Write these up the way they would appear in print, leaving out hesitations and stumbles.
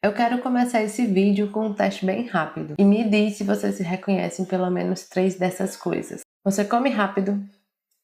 Eu quero começar esse vídeo com um teste bem rápido. E me diz se vocês se reconhecem em pelo menos 3 dessas coisas. Você come rápido?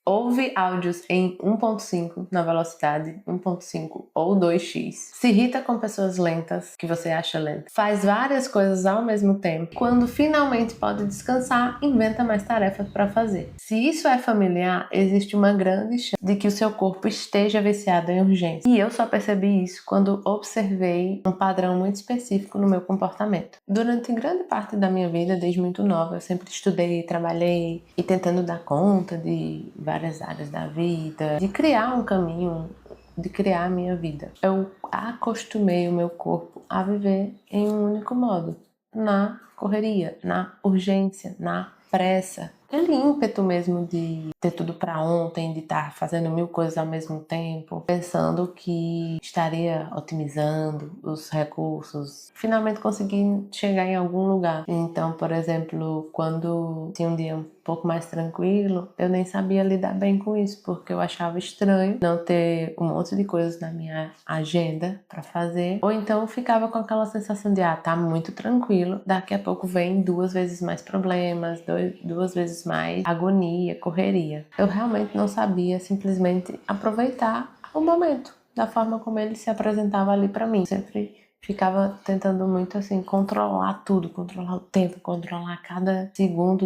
Ouve áudios em 1.5 na velocidade 1.5 ou 2x. Se irrita com pessoas lentas, que você acha lenta. Faz várias coisas ao mesmo tempo. Quando finalmente pode descansar, inventa mais tarefas para fazer. Se isso é familiar, existe uma grande chance de que o seu corpo esteja viciado em urgência. E eu só percebi isso quando observei um padrão muito específico no meu comportamento. Durante grande parte da minha vida, desde muito nova, eu sempre estudei, trabalhei e tentando dar conta de várias áreas da vida, de criar um caminho, de criar a minha vida. Eu acostumei o meu corpo a viver em um único modo, na correria, na urgência, na pressa. Aquele ímpeto mesmo de ter tudo para ontem, de estar fazendo 1000 coisas ao mesmo tempo, pensando que estaria otimizando os recursos, finalmente conseguir chegar em algum lugar. Então, por exemplo, quando tinha um dia um pouco mais tranquilo, eu nem sabia lidar bem com isso, porque eu achava estranho não ter um monte de coisas na minha agenda para fazer, ou então eu ficava com aquela sensação de tá muito tranquilo, daqui a pouco vem 2 vezes mais problemas, 2 vezes mais agonia, correria. Eu realmente não sabia simplesmente aproveitar o momento da forma como ele se apresentava ali para mim. Sempre ficava tentando muito assim controlar tudo, controlar o tempo, controlar cada segundo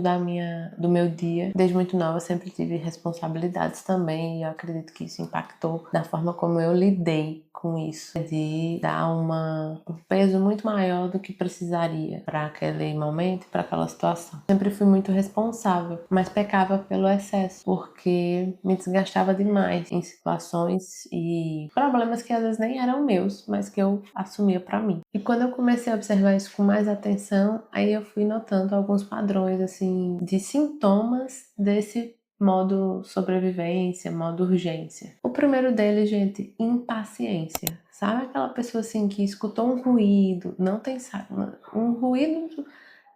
do meu dia. Desde muito nova eu sempre tive responsabilidades também e eu acredito que isso impactou na forma como eu lidei com isso, de dar um peso muito maior do que precisaria para aquele momento, para aquela situação. Sempre fui muito responsável, mas pecava pelo excesso, porque me desgastava demais em situações e problemas que às vezes nem eram meus, mas que eu assumia para mim. E quando eu comecei a observar isso com mais atenção, aí eu fui notando alguns padrões assim de sintomas desse modo sobrevivência, modo urgência. O primeiro deles, gente, impaciência. Sabe aquela pessoa assim que escutou um ruído, não tem um ruído,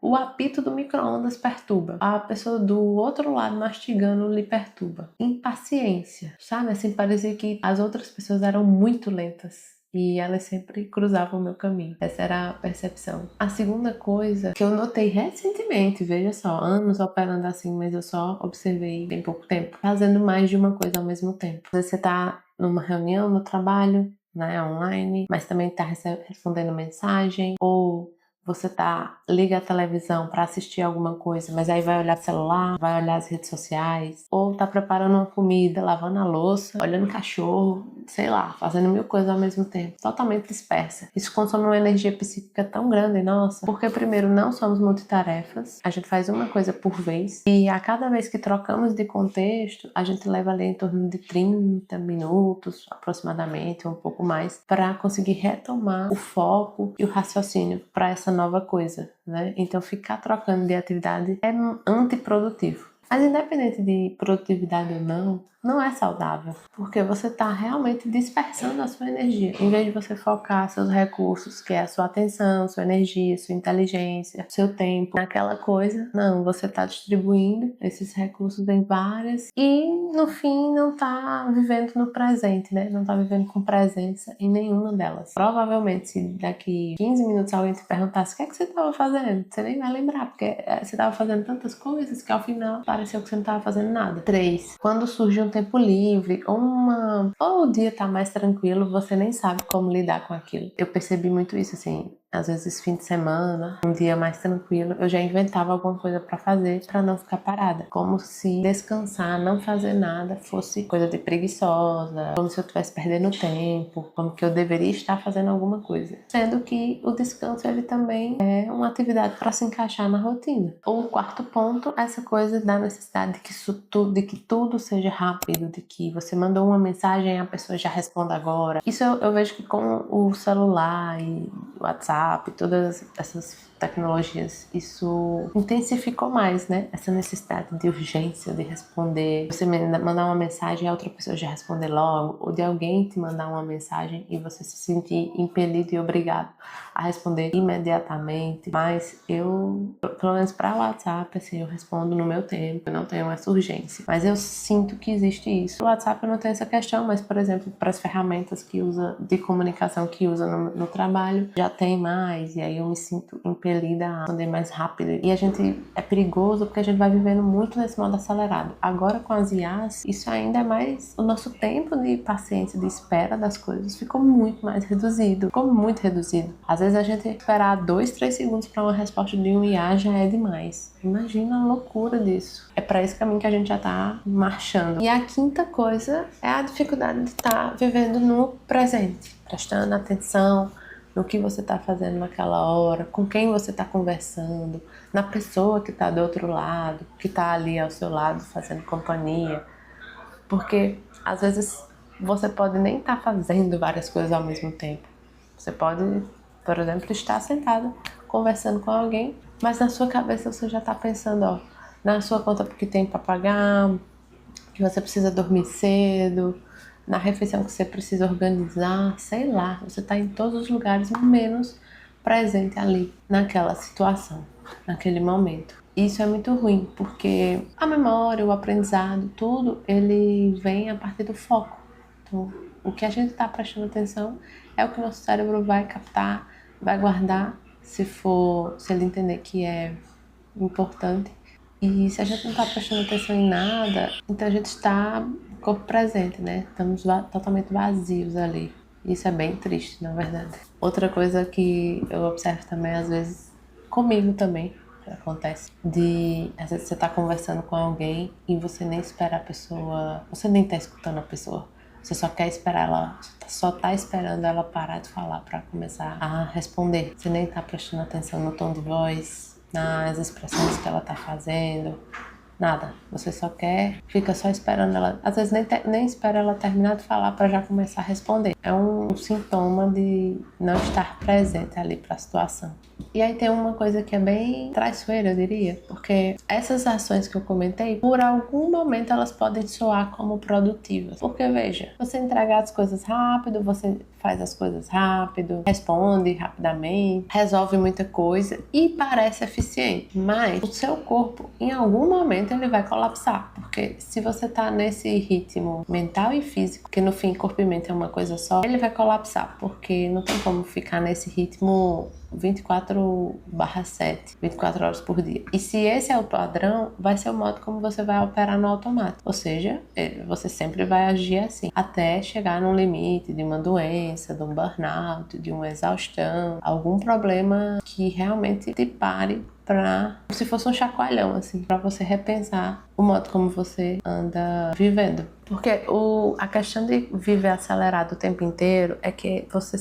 o apito do micro-ondas perturba. A pessoa do outro lado mastigando lhe perturba. Impaciência, sabe? Assim, parecia que as outras pessoas eram muito lentas e elas sempre cruzavam o meu caminho. Essa era a percepção. A segunda coisa que eu notei recentemente, veja só, anos operando assim, mas eu só observei em pouco tempo, fazendo mais de uma coisa ao mesmo tempo. Às vezes você tá numa reunião no trabalho, né, online, mas também tá respondendo mensagem, ou você liga a televisão para assistir alguma coisa, mas aí vai olhar o celular, vai olhar as redes sociais, ou tá preparando uma comida, lavando a louça, olhando o cachorro, sei lá, fazendo 1000 coisas ao mesmo tempo, totalmente dispersa. Isso consome uma energia psíquica tão grande, nossa, porque primeiro não somos multitarefas, a gente faz uma coisa por vez, e a cada vez que trocamos de contexto, a gente leva ali em torno de 30 minutos, aproximadamente, um pouco mais, para conseguir retomar o foco e o raciocínio para essa nova coisa, né? Então ficar trocando de atividade é antiprodutivo. Mas independente de produtividade ou não é saudável, porque você está realmente dispersando a sua energia. Em vez de você focar seus recursos, que é a sua atenção, sua energia, sua inteligência, seu tempo, naquela coisa, não, você está distribuindo esses recursos em várias e no fim não está vivendo no presente, né? Não está vivendo com presença em nenhuma delas. Provavelmente, se daqui 15 minutos alguém te perguntasse o que é que você estava fazendo, você nem vai lembrar, porque você estava fazendo tantas coisas que ao final pareceu que você não estava fazendo nada. 3. Quando surge um tempo livre ou o dia tá mais tranquilo, você nem sabe como lidar com aquilo. Eu percebi muito isso, assim, às vezes fim de semana, um dia mais tranquilo, eu já inventava alguma coisa para fazer para não ficar parada. Como se descansar, não fazer nada fosse coisa de preguiçosa, como se eu estivesse perdendo tempo, como que eu deveria estar fazendo alguma coisa. Sendo que o descanso, ele também é uma atividade para se encaixar na rotina. O quarto ponto, essa coisa da necessidade de que tudo seja rápido, de que você mandou uma mensagem e a pessoa já responde agora. Isso eu vejo que com o celular e o WhatsApp, todas essas tecnologias, isso intensificou mais, né? Essa necessidade de urgência, de responder. Você mandar uma mensagem e a outra pessoa já responder logo, ou de alguém te mandar uma mensagem e você se sentir impelido e obrigado a responder imediatamente, mas eu, pelo menos para o WhatsApp, assim, eu respondo no meu tempo, eu não tenho essa urgência. Mas eu sinto que existe isso. O WhatsApp eu não tenho essa questão, mas, por exemplo, para as ferramentas que usa de comunicação que usa no trabalho, já tem mais, e aí eu me sinto impelida a responder mais rápido. E a gente é perigoso porque a gente vai vivendo muito nesse modo acelerado. Agora com as IAs, isso ainda é mais... O nosso tempo de paciência, de espera das coisas ficou muito mais reduzido. Ficou muito reduzido. Às vezes a gente esperar 2, 3 segundos para uma resposta de um IA já é demais. Imagina a loucura disso. É para esse caminho que a gente já tá marchando. E a quinta coisa é a dificuldade de estar vivendo no presente, prestando atenção no que você está fazendo naquela hora, com quem você está conversando, na pessoa que está do outro lado, que está ali ao seu lado fazendo companhia. Porque às vezes você pode nem estar fazendo várias coisas ao mesmo tempo. Você pode, por exemplo, estar sentado conversando com alguém, mas na sua cabeça você já está pensando, ó, na sua conta que tem para pagar, que você precisa dormir cedo, na refeição que você precisa organizar, sei lá, você está em todos os lugares, menos presente ali, naquela situação, naquele momento. Isso é muito ruim, porque a memória, o aprendizado, tudo, ele vem a partir do foco. Então, o que a gente está prestando atenção é o que o nosso cérebro vai captar, vai guardar, se ele entender que é importante. E se a gente não está prestando atenção em nada, então a gente está corpo presente, né? Estamos totalmente vazios ali. Isso é bem triste, na verdade. Outra coisa que eu observo também, às vezes, comigo também, acontece, às vezes você tá conversando com alguém e você nem espera a pessoa, você nem tá escutando a pessoa. Você só quer esperar ela, só tá esperando ela parar de falar para começar a responder. Você nem tá prestando atenção no tom de voz, nas expressões que ela tá fazendo, nada. Você só fica só esperando ela, às vezes nem espera ela terminar de falar para já começar a responder. É um sintoma de não estar presente ali para a situação. E aí tem uma coisa que é bem traiçoeira, eu diria, porque essas ações que eu comentei, por algum momento elas podem soar como produtivas. Porque veja, você entregar as coisas rápido, você faz as coisas rápido, responde rapidamente, resolve muita coisa e parece eficiente. Mas o seu corpo, em algum momento, ele vai colapsar. Porque se você tá nesse ritmo mental e físico, que no fim corpo e mente é uma coisa só, ele vai colapsar. Porque não tem como ficar nesse ritmo 24/7, 24 horas por dia. E se esse é o padrão, vai ser o modo como você vai operar no automático. Ou seja, você sempre vai agir assim, até chegar num limite de uma doença, de um burnout, de uma exaustão, algum problema que realmente te pare como se fosse um chacoalhão, assim, para você repensar o modo como você anda vivendo. Porque a questão de viver acelerado o tempo inteiro é que você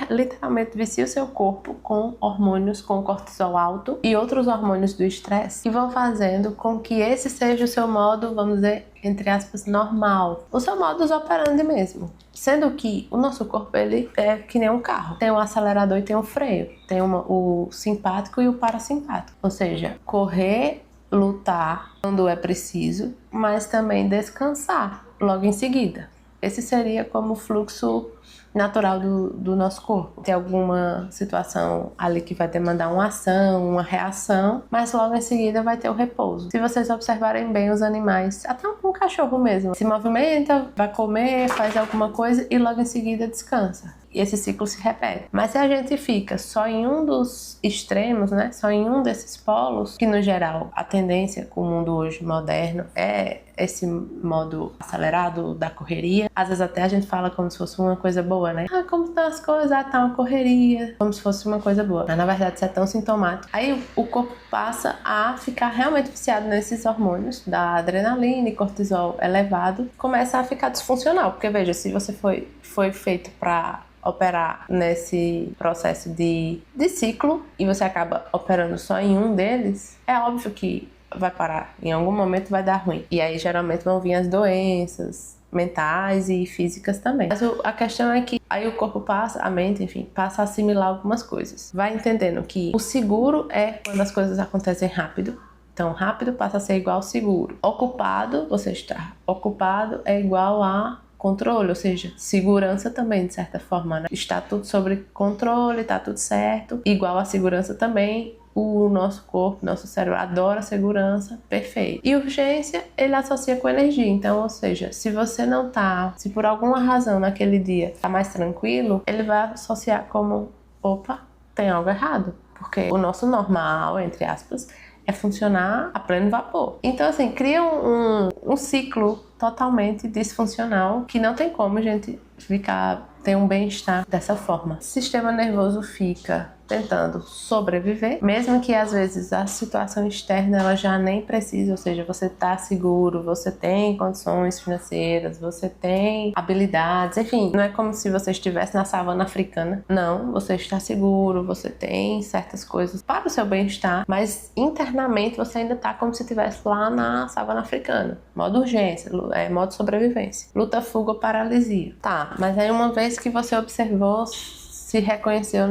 literalmente vicia o seu corpo com hormônios, com cortisol alto e outros hormônios do estresse, que vão fazendo com que esse seja o seu modo, vamos dizer, entre aspas, normal. O seu modus operandi mesmo. Sendo que o nosso corpo, ele é que nem um carro. Tem um acelerador e tem um freio. Tem o simpático e o parasimpático. Ou seja, correr, lutar quando é preciso, mas também descansar logo em seguida. Esse seria como o fluxo natural do nosso corpo. Tem alguma situação ali que vai demandar uma ação, uma reação, mas logo em seguida vai ter o repouso. Se vocês observarem bem os animais, até um cachorro mesmo, se movimenta, vai comer, faz alguma coisa e logo em seguida descansa. E esse ciclo se repete. Mas se a gente fica só em um dos extremos, né? Só em um desses polos, que no geral a tendência com o mundo hoje moderno é esse modo acelerado da correria. Às vezes até a gente fala como se fosse uma coisa boa, né? Ah, como estão as coisas? Ah, tá uma correria. Como se fosse uma coisa boa. Mas na verdade isso é tão sintomático. Aí o corpo passa a ficar realmente viciado nesses hormônios da adrenalina e cortisol elevado. Começa a ficar disfuncional. Porque veja, se você foi feito para operar nesse processo de ciclo e você acaba operando só em um deles, é óbvio que vai parar. Em algum momento vai dar ruim. E aí geralmente vão vir as doenças mentais e físicas também. Mas a questão é que aí o corpo a mente, enfim, passa a assimilar algumas coisas. Vai entendendo que o seguro é quando as coisas acontecem rápido. Então, rápido passa a ser igual ao seguro. Ocupado, você está ocupado, é igual a controle, ou seja, segurança também, de certa forma, né? Está tudo sobre controle, está tudo certo. Igual a segurança também, o nosso corpo, nosso cérebro adora segurança, perfeito. E urgência, ele associa com energia. Então, ou seja, se você não tá, se por alguma razão naquele dia tá mais tranquilo, ele vai associar como, opa, tem algo errado. Porque o nosso normal, entre aspas, é funcionar a pleno vapor. Então, assim, cria um ciclo totalmente disfuncional que não tem como a gente ter um bem-estar dessa forma. O sistema nervoso fica tentando sobreviver, mesmo que às vezes a situação externa ela já nem precise, ou seja, você está seguro, você tem condições financeiras, você tem habilidades, enfim, não é como se você estivesse na savana africana, não, você está seguro, você tem certas coisas para o seu bem-estar, mas internamente você ainda está como se estivesse lá na savana africana, modo urgência, modo sobrevivência, luta, fuga ou paralisia. Tá, mas aí uma vez que você observou, se reconheceu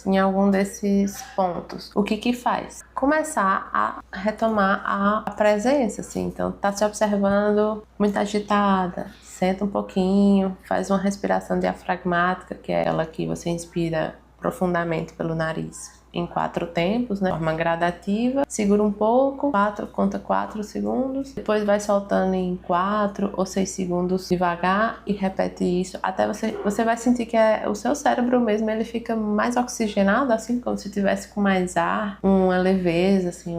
em algum desses pontos, o que faz? Começar a retomar a presença, assim. Então, tá se observando muito agitada, senta um pouquinho, faz uma respiração diafragmática, que é aquela que você inspira profundamente pelo nariz em 4 tempos, né? De forma gradativa, segura um pouco, conta 4 segundos, depois vai soltando em 4 ou 6 segundos devagar e repete isso até você vai sentir que o seu cérebro mesmo, ele fica mais oxigenado, assim como se tivesse com mais ar, uma leveza, assim,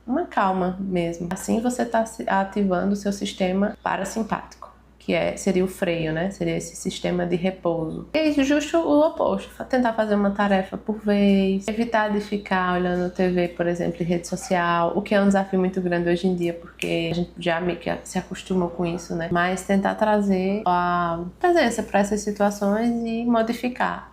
uma calma mesmo. Assim você está ativando o seu sistema parasimpático, que seria o freio, né? Seria esse sistema de repouso. E justo o oposto, tentar fazer uma tarefa por vez, evitar de ficar olhando TV, por exemplo, em rede social, o que é um desafio muito grande hoje em dia, porque a gente já meio que se acostumou com isso, né? Mas tentar trazer a presença para essas situações e modificar.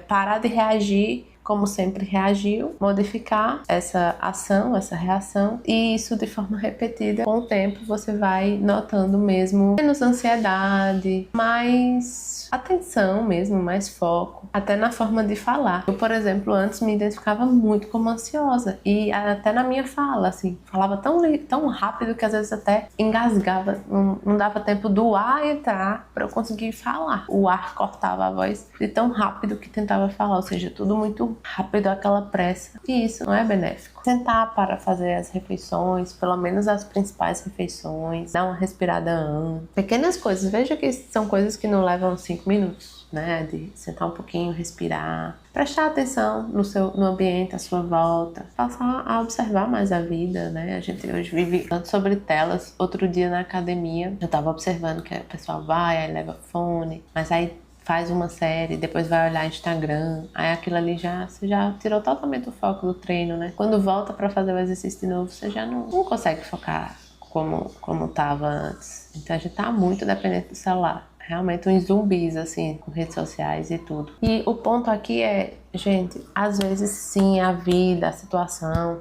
Parar de reagir como sempre reagiu, modificar essa ação, essa reação, e isso de forma repetida. Com o tempo você vai notando mesmo menos ansiedade, mais atenção mesmo, mais foco, até na forma de falar. Eu, por exemplo, antes me identificava muito como ansiosa, e até na minha fala, assim, falava tão rápido que às vezes até engasgava, não dava tempo do ar entrar para eu conseguir falar. O ar cortava a voz de tão rápido que tentava falar, ou seja, tudo muito rápido, aquela pressa, e isso não é benéfico. Sentar para fazer as refeições, pelo menos as principais refeições, dar uma respirada antes, pequenas coisas, veja que são coisas que não levam 5 minutos, né, de sentar um pouquinho, respirar, prestar atenção no ambiente à sua volta, passar a observar mais a vida, né, a gente hoje vive tanto sobre telas. Outro dia na academia, eu tava observando que o pessoal aí leva fone, mas aí faz uma série, depois vai olhar Instagram, aí aquilo ali você já tirou totalmente o foco do treino, né? Quando volta para fazer o exercício de novo, você já não consegue focar como tava antes. Então a gente tá muito dependente do celular. Realmente uns zumbis, assim, com redes sociais e tudo. E o ponto aqui é, gente, às vezes sim, a vida, a situação,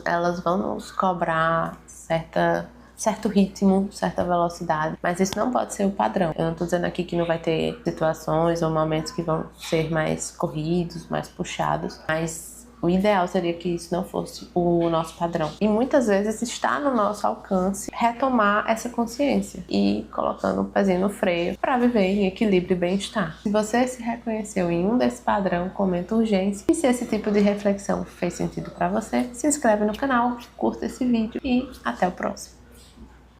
elas vão nos cobrar certo ritmo, certa velocidade, mas isso não pode ser o padrão. Eu não tô dizendo aqui que não vai ter situações ou momentos que vão ser mais corridos, mais puxados, mas o ideal seria que isso não fosse o nosso padrão. E muitas vezes está no nosso alcance retomar essa consciência e colocando um pezinho no freio para viver em equilíbrio e bem-estar. Se você se reconheceu em um desse padrão, comenta urgência. E se esse tipo de reflexão fez sentido para você, se inscreve no canal, curta esse vídeo e até o próximo.